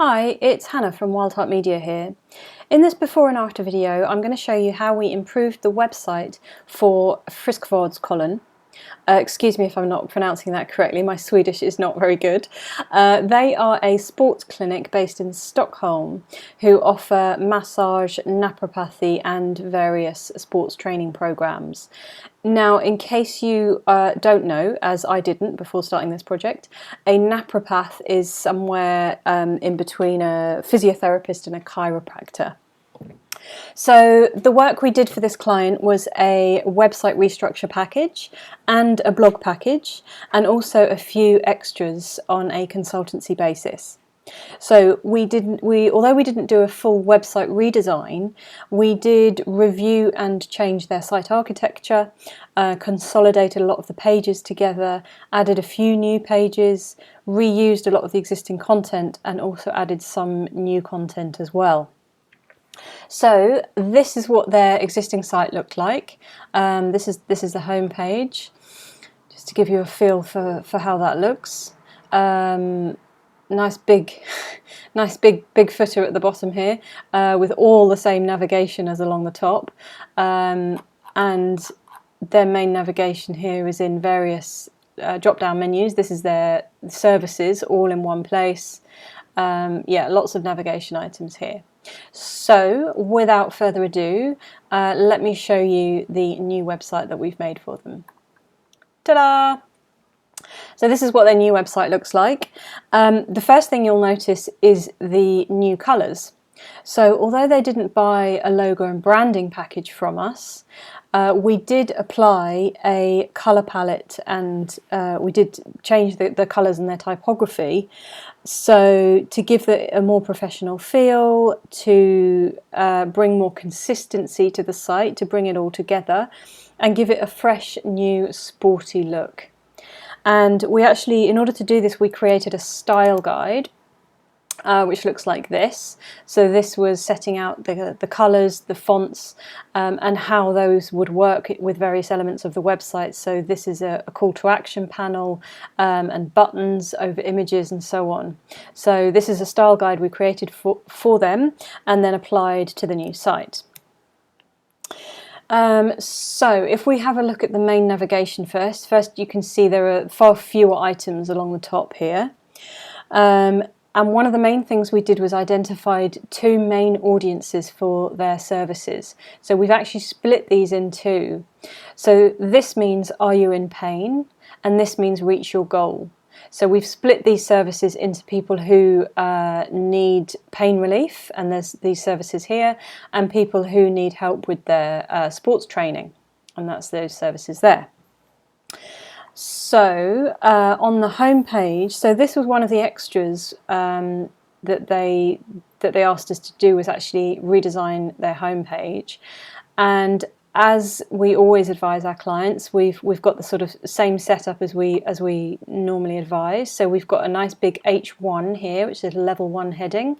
Hi, it's Hannah from Wildheart Media here. In this before and after video, I'm going to show you how we improved the website for Friskvårdskollen. Excuse me if I'm not pronouncing that correctly, my Swedish is not very good. They are a sports clinic based in Stockholm who offer massage, naturopathy and various sports training programs. Now, in case you don't know, as I didn't before starting this project, a naturopath is somewhere in between a physiotherapist and a chiropractor. So the work we did for this client was a website restructure package and a blog package, and also a few extras on a consultancy basis. So although we didn't do a full website redesign, we did review and change their site architecture, consolidated a lot of the pages together, added a few new pages, reused a lot of the existing content, and also added some new content as well. So this is what their existing site looked like. This is the home page, just to give you a feel for how that looks. Nice big footer at the bottom here, with all the same navigation as along the top, and their main navigation here is in various drop-down menus. This is their services all in one place. Yeah, lots of navigation items here. So without further ado, let me show you the new website that we've made for them. Ta-da! So this is what their new website looks like. The first thing you'll notice is the new colours. So although they didn't buy a logo and branding package from us, we did apply a colour palette, and we did change the colours and their typography, so to give a more professional feel, to bring more consistency to the site, to bring it all together and give it a fresh, new, sporty look. And we actually, in order to do this, we created a style guide, which looks like this. So this was setting out the colours, the fonts, and how those would work with various elements of the website. So this is a call to action panel, and buttons over images and so on. So this is a style guide we created for them and then applied to the new site. So if we have a look at the main navigation first you can see there are far fewer items along the top here. And one of the main things we did was identified two main audiences for their services. So we've actually split these in two. So this means, are you in pain? And this means, reach your goal. So we've split these services into people who need pain relief, and there's these services here, and people who need help with their sports training, and that's those services there. So on the home page, so this was one of the extras that they asked us to do, was actually redesign their home page. And as we always advise our clients, we've got the sort of same setup as we normally advise. So we've got a nice big H1 here, which is a level 1 heading,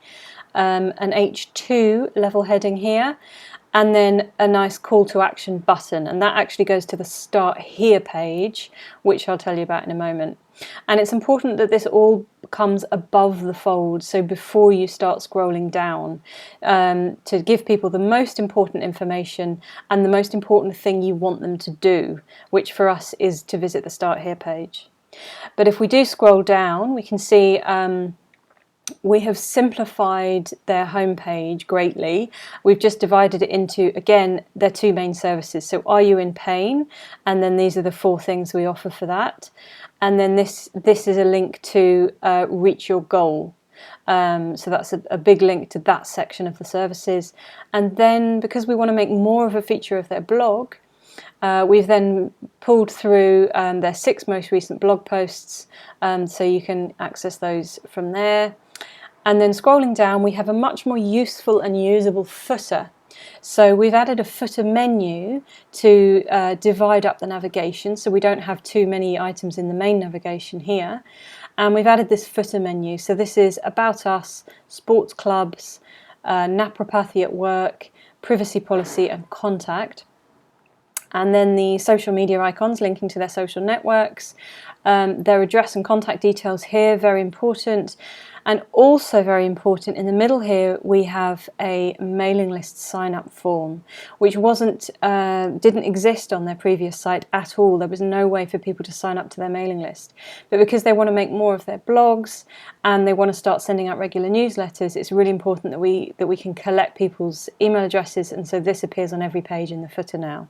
an H2 level heading here, and then a nice call to action button, and that actually goes to the Start Here page, which I'll tell you about in a moment. And it's important that this all comes above the fold, so before you start scrolling down, to give people the most important information and the most important thing you want them to do, which for us is to visit the Start Here page. But if we do scroll down, we can see we have simplified their homepage greatly. We've just divided it into, again, their two main services. So are you in pain? And then these are the 4 things we offer for that. And then this is a link to reach your goal. So that's a big link to that section of the services. And then, because we want to make more of a feature of their blog, we've then pulled through their 6 most recent blog posts, so you can access those from there. And then scrolling down, we have a much more useful and usable footer. So we've added a footer menu to divide up the navigation, so we don't have too many items in the main navigation here. And we've added this footer menu. So this is about us, sports clubs, naturopathy at work, privacy policy and contact. And then the social media icons linking to their social networks, their address and contact details here, very important. And also very important, in the middle here we have a mailing list sign up form, which didn't exist on their previous site at all. There was no way for people to sign up to their mailing list. But because they want to make more of their blogs and they want to start sending out regular newsletters, it's really important that we can collect people's email addresses, and so this appears on every page in the footer now.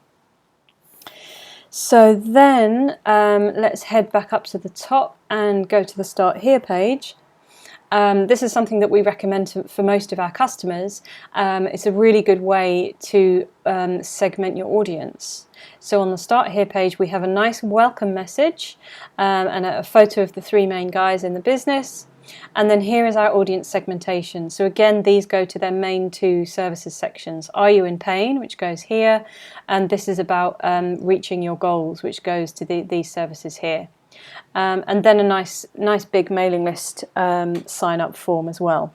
So then let's head back up to the top and go to the Start Here page. This is something that we recommend for most of our customers. It's a really good way to segment your audience. So on the Start Here page we have a nice welcome message and a photo of the 3 main guys in the business. And then here is our audience segmentation. So again, these go to their main 2 services sections. Are you in pain, which goes here, and this is about reaching your goals, which goes to these services here. And then a nice big mailing list sign up form as well.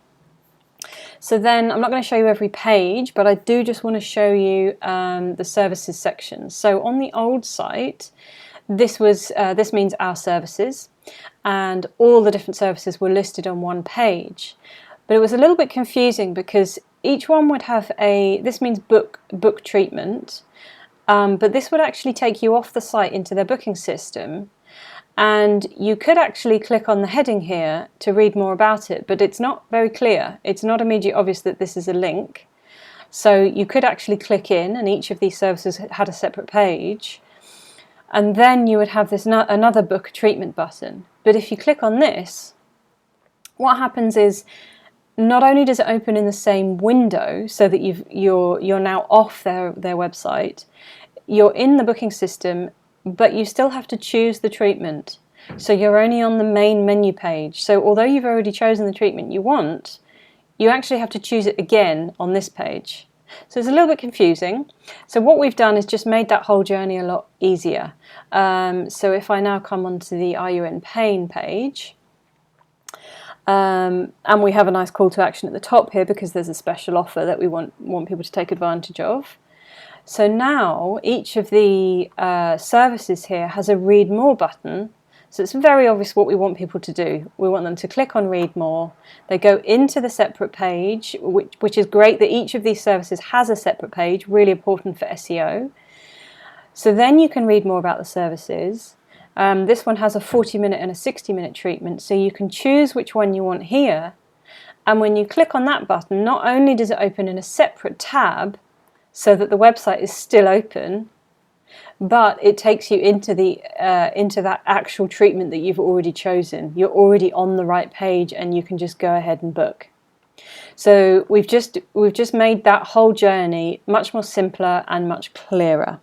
So then I'm not going to show you every page, but I do just want to show you the services section. So on the old site, this means our services, and all the different services were listed on one page. But it was a little bit confusing because each one would have this means book treatment, but this would actually take you off the site into their booking system. And you could actually click on the heading here to read more about it, but it's not very clear. It's not immediately obvious that this is a link. So you could actually click in, and each of these services had a separate page. And then you would have this another book treatment button. But if you click on this, what happens is not only does it open in the same window so that you're now off their website, you're in the booking system, but you still have to choose the treatment. So you're only on the main menu page. So although you've already chosen the treatment you want, you actually have to choose it again on this page. So it's a little bit confusing. So what we've done is just made that whole journey a lot easier. So if I now come onto the Are You in Pain page, and we have a nice call to action at the top here because there's a special offer that we want people to take advantage of. So now each of the services here has a read more button. So it's very obvious what we want people to do. We want them to click on read more. They go into the separate page, which is great that each of these services has a separate page, really important for SEO. So then you can read more about the services. This one has a 40-minute and a 60-minute treatment, so you can choose which one you want here. And when you click on that button, not only does it open in a separate tab, so that the website is still open, but it takes you into that actual treatment that you've already chosen. You're already on the right page, and you can just go ahead and book. So we've just made that whole journey much more simpler and much clearer.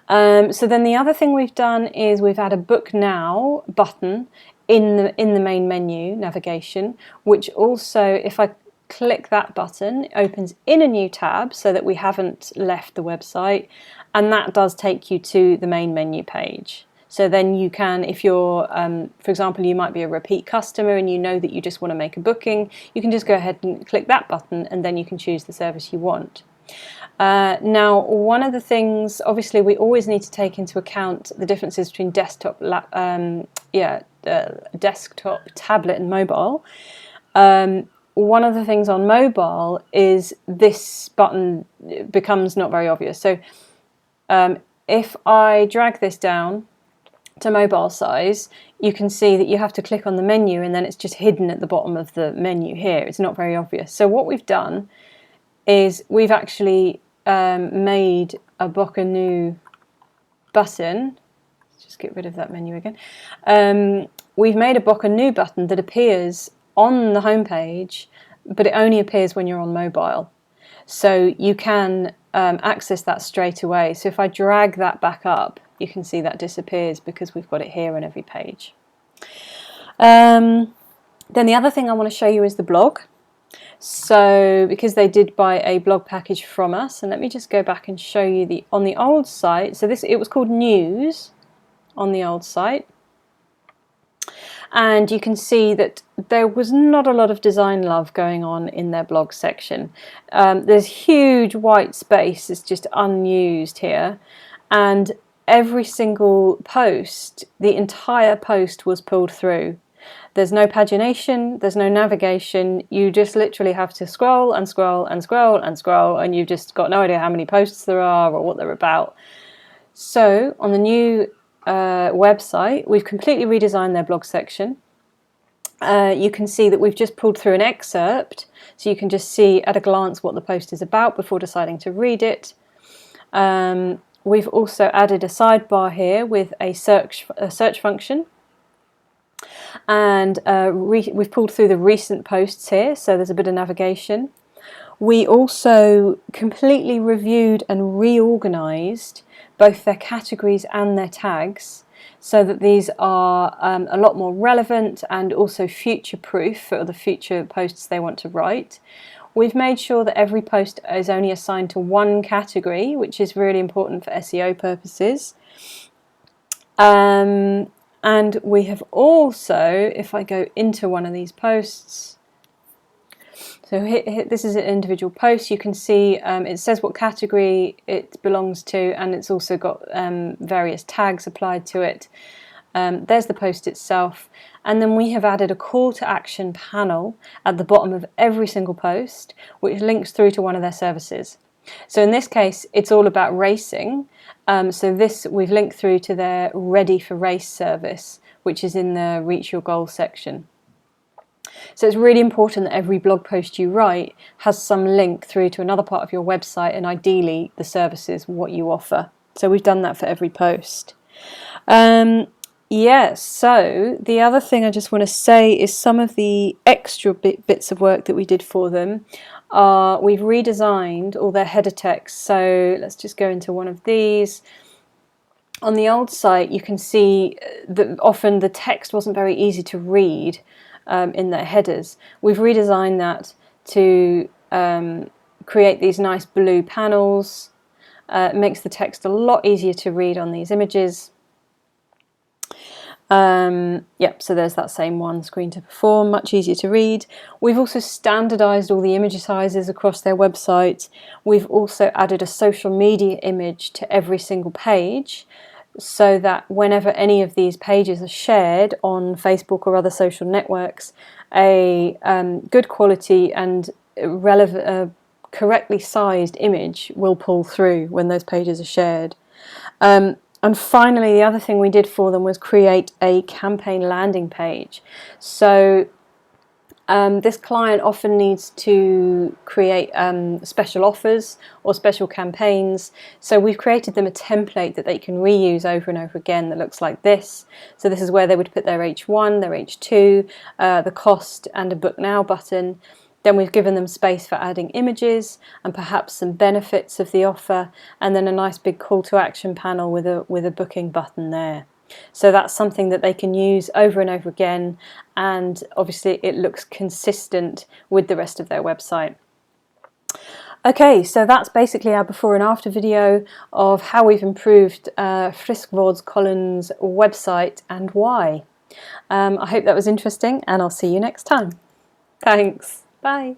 So then the other thing we've done is we've had a Book Now button in the main menu navigation, which also, if I click that button, it opens in a new tab so that we haven't left the website, and that does take you to the main menu page. So then you can, if you're, for example, you might be a repeat customer and you know that you just want to make a booking, you can just go ahead and click that button, and then you can choose the service you want. Now, one of the things, obviously, we always need to take into account the differences between desktop, tablet, and mobile. One of the things on mobile is this button becomes not very obvious. So if I drag this down to mobile size, you can see that you have to click on the menu, and then it's just hidden at the bottom of the menu here. It's not very obvious. So what we've done is we've actually made a Book a New button. Let's just get rid of that menu again. We've made a Book a New button that appears on the home page, but it only appears when you're on mobile. So you can access that straight away. So if I drag that back up, you can see that disappears because we've got it here on every page. Then the other thing I want to show you is the blog. So because they did buy a blog package from us, and let me just go back and show you on the old site. So it was called News on the old site. And you can see that there was not a lot of design love going on in their blog section. There's huge white space, it's just unused here, and every single post, the entire post was pulled through. There's no pagination, there's no navigation. You just literally have to scroll and scroll and scroll and scroll, and you've just got no idea how many posts there are or what they're about. So on the new website, we've completely redesigned their blog section. You can see that we've just pulled through an excerpt, so you can just see at a glance what the post is about before deciding to read it. We've also added a sidebar here with a search function, and we've pulled through the recent posts here, so there's a bit of navigation. We also completely reviewed and reorganized both their categories and their tags, so that these are a lot more relevant and also future-proof for the future posts they want to write. We've made sure that every post is only assigned to one category, which is really important for SEO purposes. And we have also, if I go into one of these posts, so this is an individual post. You can see it says what category it belongs to, and it's also got various tags applied to it. There's the post itself, and then we have added a call to action panel at the bottom of every single post, which links through to one of their services. So in this case, it's all about racing. So this we've linked through to their Ready for Race service, which is in the Reach Your Goals section. So it's really important that every blog post you write has some link through to another part of your website, and ideally the services, what you offer. So we've done that for every post. Yeah, so the other thing I just want to say is some of the extra bits of work that we did for them are we've redesigned all their header text. So let's just go into one of these. On the old site, you can see that often the text wasn't very easy to read in their headers. We've redesigned that to create these nice blue panels. It makes the text a lot easier to read on these images. Yep, so there's that same one, screen to perform, much easier to read. We've also standardized all the image sizes across their website. We've also added a social media image to every single page, so that whenever any of these pages are shared on Facebook or other social networks, a good quality and relevant, correctly sized image will pull through when those pages are shared. And finally, the other thing we did for them was create a campaign landing page. So this client often needs to create special offers or special campaigns. So we've created them a template that they can reuse over and over again that looks like this. So this is where they would put their H1, their H2, the cost, and a book now button. Then we've given them space for adding images and perhaps some benefits of the offer, and then a nice big call to action panel with a booking button there. So that's something that they can use over and over again, and obviously it looks consistent with the rest of their website. Okay, so that's basically our before and after video of how we've improved Friskvårdskollen's website and why. I hope that was interesting, and I'll see you next time. Thanks. Bye.